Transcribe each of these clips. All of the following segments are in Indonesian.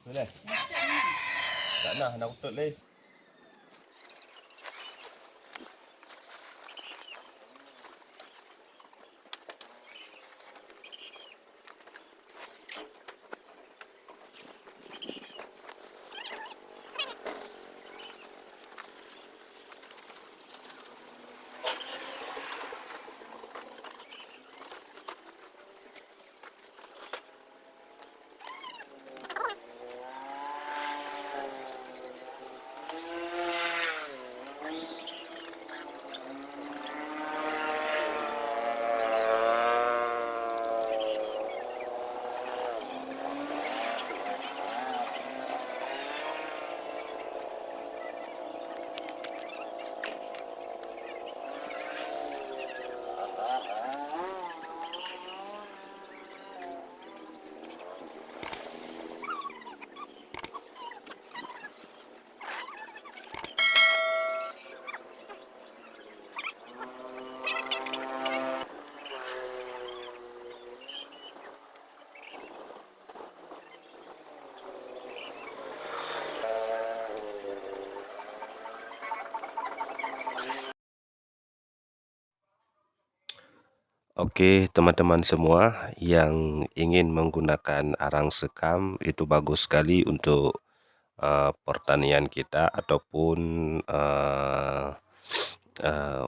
Boleh? Tak nak utut leh. Oke, teman-teman semua yang ingin menggunakan arang sekam itu bagus sekali untuk pertanian kita ataupun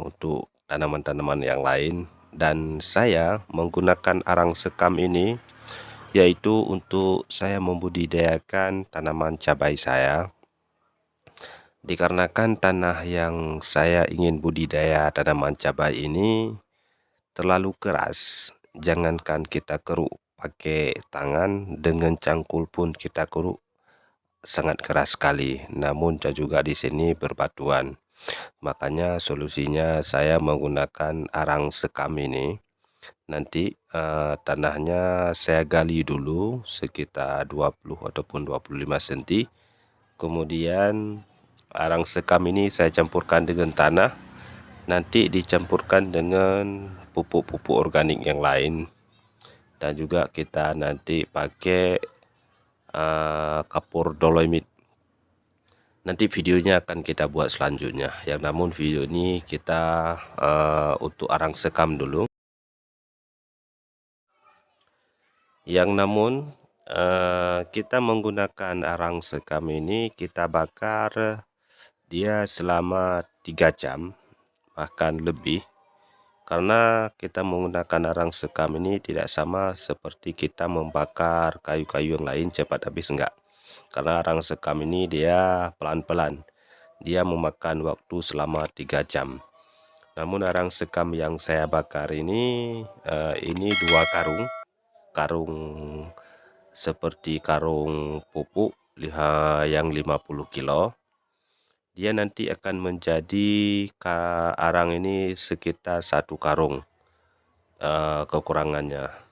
untuk tanaman-tanaman yang lain. Dan saya menggunakan arang sekam ini yaitu untuk saya membudidayakan tanaman cabai saya. Dikarenakan tanah yang saya ingin budidaya tanaman cabai ini terlalu keras, jangankan kita keruk pakai tangan, dengan cangkul pun kita keruk sangat keras sekali. Namun juga di sini berbatuan. Makanya solusinya saya menggunakan arang sekam ini. Nanti tanahnya saya gali dulu sekitar 20 ataupun 25 cm. Kemudian arang sekam ini saya campurkan dengan tanah. Nanti dicampurkan dengan pupuk-pupuk organik yang lain, dan juga kita nanti pakai kapur dolomit. Nanti videonya akan kita buat selanjutnya. Yang namun video ini kita untuk arang sekam dulu. Yang namun kita menggunakan arang sekam ini, kita bakar dia selama 3 jam bahkan lebih, karena kita menggunakan arang sekam ini tidak sama seperti kita membakar kayu-kayu yang lain cepat habis, enggak. Karena arang sekam ini dia pelan-pelan, dia memakan waktu selama 3 jam. Namun arang sekam yang saya bakar ini 2 karung seperti karung pupuk yang 50 kilo. Dia nanti akan menjadi arang ini sekitar 1 karung kekurangannya.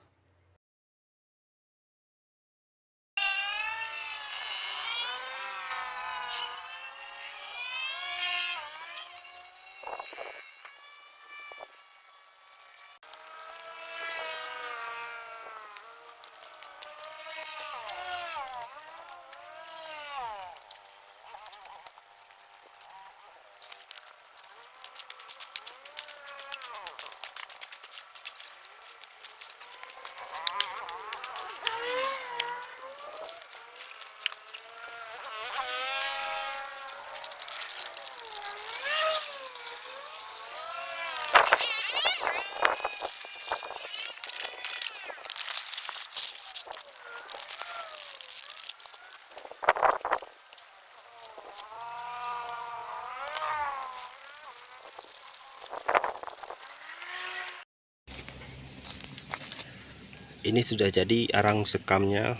Ini sudah jadi arang sekamnya,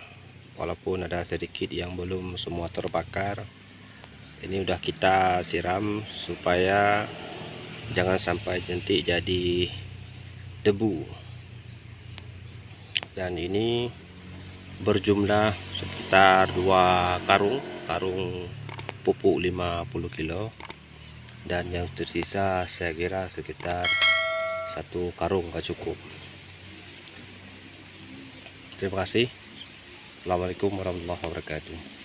walaupun ada sedikit yang belum semua terbakar. Ini udah kita siram supaya jangan sampai nanti jadi debu. Dan ini berjumlah sekitar 2 karung pupuk 50 kilo, dan yang tersisa saya kira sekitar 1 karung gak cukup. Terima kasih. Assalamualaikum warahmatullahi wabarakatuh.